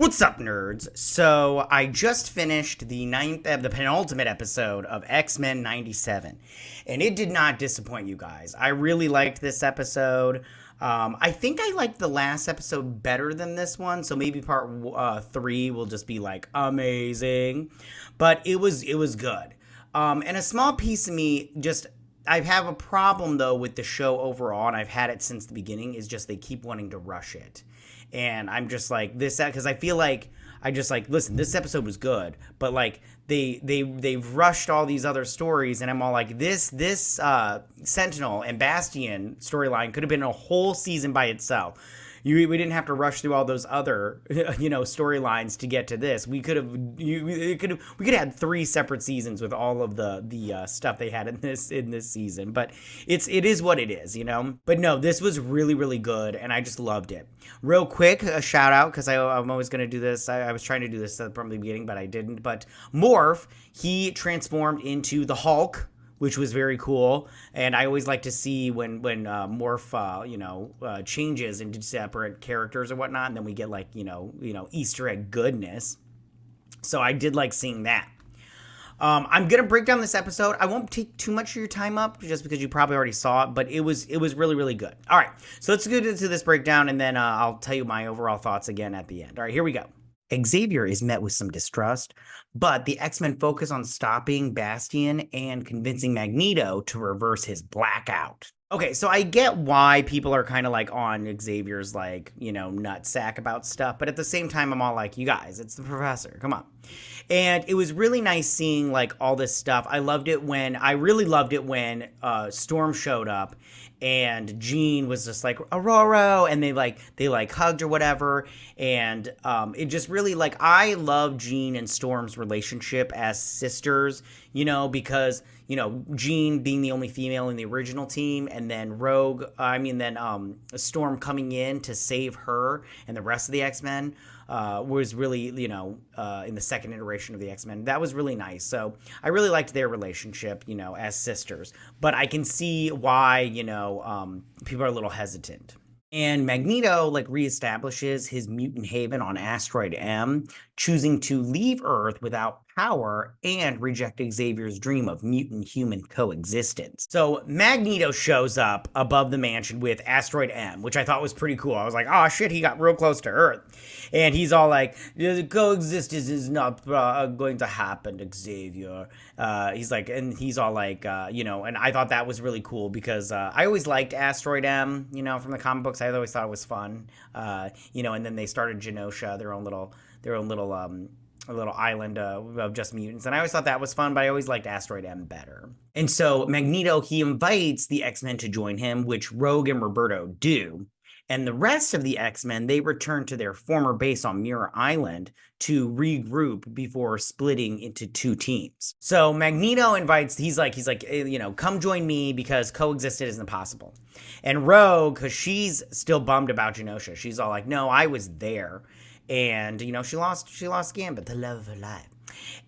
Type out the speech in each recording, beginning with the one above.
What's up, nerds? So I just finished the penultimate episode of X-Men 97, and it did not disappoint you guys. I really liked this episode. I think I liked the last episode better than this one, so maybe part 3 will just be like amazing, but it was good. And a small piece of me just I have a problem though with the show overall, and I've had it since the beginning. Is just they keep wanting to rush it. And I'm just like this because I feel like I just like listen. This episode was good, but like they've rushed all these other stories, and I'm all like this Sentinel and Bastion storyline could have been a whole season by itself. We didn't have to rush through all those other storylines to get to this. We could have had 3 separate seasons with all of the stuff they had in this season. But it is what it is, But no, this was really, really good, and I just loved it. Real quick, a shout out because I'm always going to do this. I was trying to do this from the beginning, but I didn't. But Morph, he transformed into the Hulk, which was very cool. And I always like to see when Morph, changes into separate characters or whatnot, and then we get like, Easter egg goodness. So I did like seeing that. I'm going to break down this episode. I won't take too much of your time up just because you probably already saw it, but it was really, really good. All right, so let's get into this breakdown, and then I'll tell you my overall thoughts again at the end. All right, here we go. Xavier is met with some distrust, but the X-Men focus on stopping Bastion and convincing Magneto to reverse his blackout. Okay, so I get why people are kind of like on Xavier's nutsack about stuff, but at the same time, I'm all like, you guys, it's the professor, come on. And it was really nice seeing like all this stuff. I really loved it when Storm showed up and Jean was just like Aurora, and they hugged or whatever, and it just really I love Jean and Storm's relationship as sisters, because Jean being the only female in the original team, and then Storm coming in to save her and the rest of the X-Men was really, in the second iteration of the X-Men. That was really nice. So I really liked their relationship, as sisters. But I can see why, people are a little hesitant. And Magneto reestablishes his mutant haven on Asteroid M, choosing to leave Earth without power and reject Xavier's dream of mutant-human coexistence. So Magneto shows up above the mansion with Asteroid M, which I thought was pretty cool. I was like, oh shit, he got real close to Earth. And he's all like, the coexistence is not going to happen, Xavier. He's all like, and I thought that was really cool because I always liked Asteroid M, from the comic books. I always thought it was fun. And then they started Genosha, their own little a little island of just mutants. And I always thought that was fun, but I always liked Asteroid M better. And so Magneto, he invites the X-Men to join him, which Rogue and Roberto do. And the rest of the X-Men, they return to their former base on Mirror Island to regroup before splitting into 2 teams. So Magneto invites, he's like, come join me because coexistence isn't possible. And Rogue, because she's still bummed about Genosha, she's all like, no, I was there. And, she lost Gambit, the love of her life.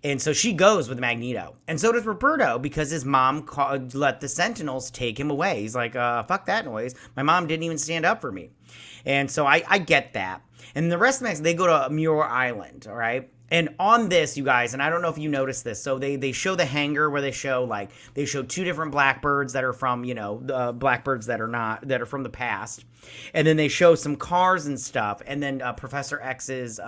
And so she goes with Magneto. And so does Roberto, because his mom let the Sentinels take him away. He's like, fuck that noise. My mom didn't even stand up for me. And so I get that. And the rest of them, they go to Muir Island, all right? And on this, you guys, and I don't know if you noticed this, so they show the hangar where they show 2 different Blackbirds that are from, Blackbirds that are from the past. And then they show some cars and stuff, and then Professor X's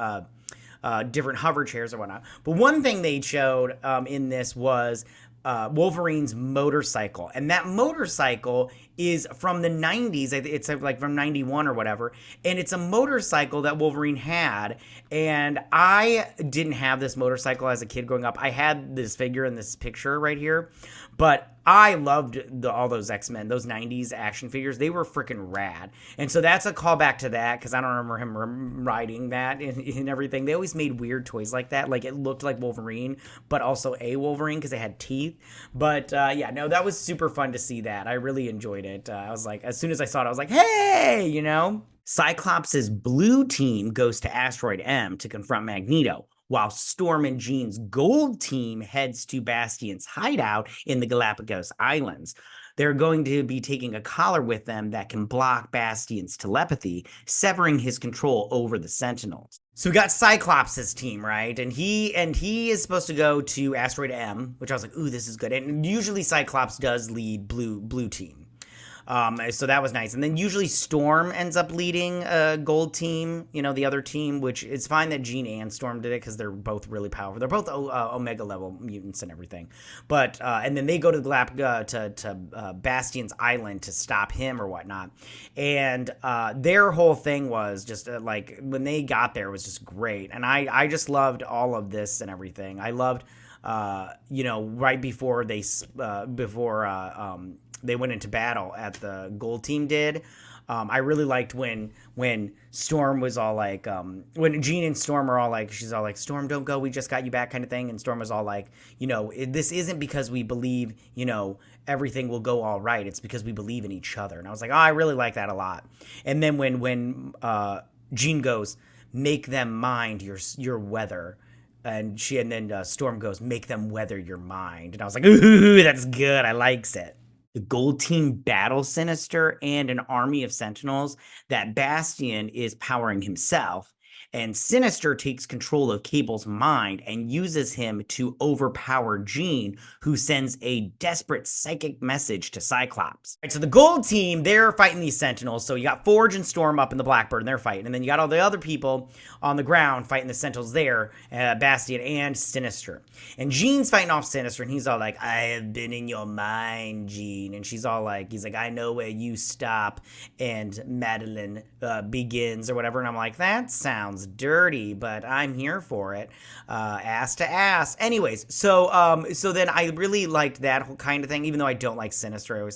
different hover chairs or whatnot. But one thing they showed in this was Wolverine's motorcycle, and that motorcycle is from the 90s. It's from 91 or whatever, and it's a motorcycle that Wolverine had, and I didn't have this motorcycle as a kid growing up. I had this figure in this picture right here, but I loved all those X-Men, those 90s action figures. They were freaking rad. And so that's a callback to that, because I don't remember him riding that and everything. They always made weird toys like that. Like, it looked like Wolverine, but also a Wolverine because they had teeth. But, that was super fun to see that. I really enjoyed it. I was like, as soon as I saw it, I was like, hey, Cyclops' blue team goes to Asteroid M to confront Magneto, while Storm and Jean's gold team heads to Bastion's hideout in the Galapagos Islands. They're going to be taking a collar with them that can block Bastion's telepathy, severing his control over the Sentinels. So we got Cyclops' team, right? And he is supposed to go to Asteroid M, which I was like, ooh, this is good. And usually Cyclops does lead blue team. So that was nice. And then usually Storm ends up leading Gold Team, the other team, which it's fine that Jean and Storm did it because they're both really powerful. They're both Omega level mutants and everything. But and then they go to to Bastion's Island to stop him or whatnot. And their whole thing was just like when they got there was just great. And I just loved all of this and everything. I loved, right before they went into battle at the Gold Team did. I really liked when Storm was all like, when Jean and Storm are all like, she's all like, Storm, don't go, we just got you back kind of thing. And Storm was all like, this isn't because we believe, everything will go all right. It's because we believe in each other. And I was like, oh, I really like that a lot. And then when Jean goes, make them mind your weather. And then Storm goes, make them weather your mind. And I was like, ooh, that's good. I likes it. The Gold Team battle Sinister and an army of Sentinels that Bastion is powering himself. And Sinister takes control of Cable's mind and uses him to overpower Jean, who sends a desperate psychic message to Cyclops. Right, so the Gold Team, they're fighting these Sentinels. So you got Forge and Storm up in the Blackbird, and they're fighting. And then you got all the other people on the ground fighting the Sentinels there, Bastion and Sinister. And Jean's fighting off Sinister, and he's all like, I have been in your mind, Jean. And she's all like, he's like, I know where you stop and Madeline begins or whatever. And I'm like, that sounds dirty, but I'm here for it. Ass to ass. Anyways, so then I really liked that whole kind of thing, even though I don't like Sinister. I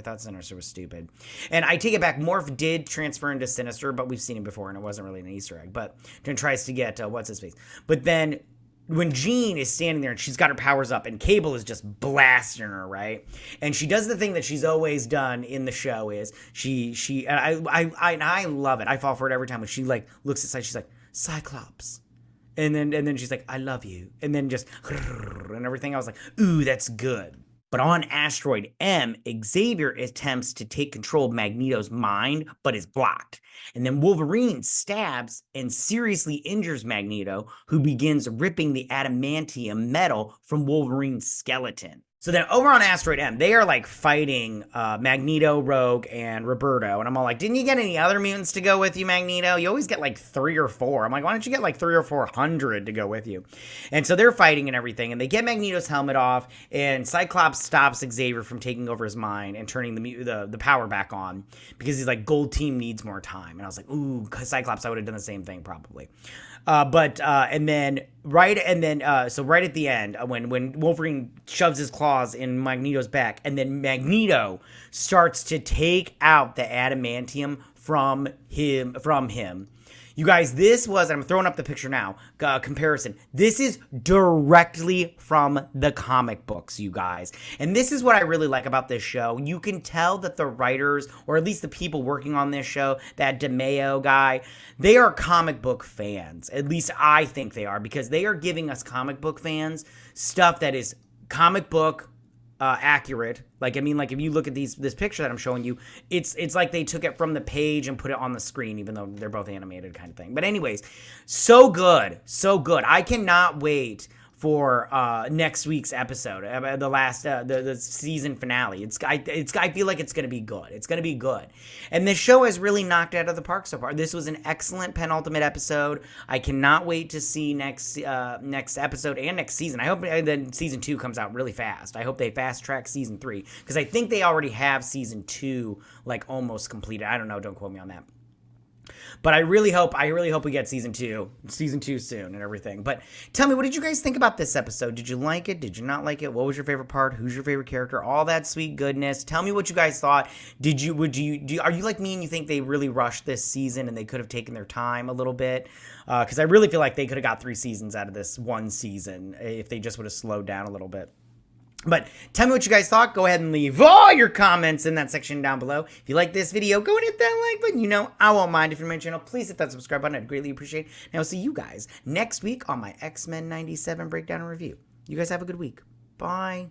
thought Sinister was stupid. And I take it back. Morph did transfer into Sinister, but we've seen him before, and it wasn't really an Easter egg. But then tries to get what's his face. But then when Jean is standing there and she's got her powers up and Cable is just blasting her, right? And she does the thing that she's always done in the show is I love it. I fall for it every time when she like looks aside, she's like, Cyclops. And then she's like, I love you. And then just and everything. I was like, ooh, that's good. But on Asteroid M, Xavier attempts to take control of Magneto's mind, but is blocked. And then Wolverine stabs and seriously injures Magneto, who begins ripping the adamantium metal from Wolverine's skeleton. So then over on Asteroid M, they are like fighting Magneto, Rogue, and Roberto. And I'm all like, didn't you get any other mutants to go with you, Magneto? You always get like 3 or 4. I'm like, why don't you get like 300 or 400 to go with you? And so they're fighting and everything. And they get Magneto's helmet off. And Cyclops stops Xavier from taking over his mind and turning the power back on. Because he's like, Gold Team needs more time. And I was like, ooh, Cyclops, I would have done the same thing probably. So right at the end, when Wolverine shoves his claws in Magneto's back, and then Magneto starts to take out the adamantium from him. You guys, this was, I'm throwing up the picture now, comparison. This is directly from the comic books, you guys. And this is what I really like about this show. You can tell that the writers, or at least the people working on this show, that DeMeo guy, they are comic book fans. At least I think they are, because they are giving us comic book fans stuff that is comic book accurate. Like, I mean, like if you look at this picture that I'm showing you, it's like they took it from the page and put it on the screen, even though they're both animated kind of thing. But anyways, so good. I cannot wait for next week's episode, the last the season finale. I feel like it's gonna be good. It's gonna be good, and this show has really knocked it out of the park so far. This was an excellent penultimate episode. I cannot wait to see next episode and next season. I hope then season 2 comes out really fast. I hope they fast track season 3 because I think they already have season 2 like almost completed. I don't know. Don't quote me on that. But I really hope we get season 2 soon and everything. But tell me, what did you guys think about this episode? Did you like it? Did you not like it? What was your favorite part? Who's your favorite character? All that sweet goodness. Tell me what you guys thought. Are you like me and you think they really rushed this season and they could have taken their time a little bit? Because I really feel like they could have got 3 seasons out of this one season if they just would have slowed down a little bit. But tell me what you guys thought. Go ahead and leave all your comments in that section down below. If you like this video, go and hit that like button. You know, I won't mind. If you're new to my channel, please hit that subscribe button. I'd greatly appreciate it. And I'll see you guys next week on my X-Men 97 breakdown and review. You guys have a good week. Bye.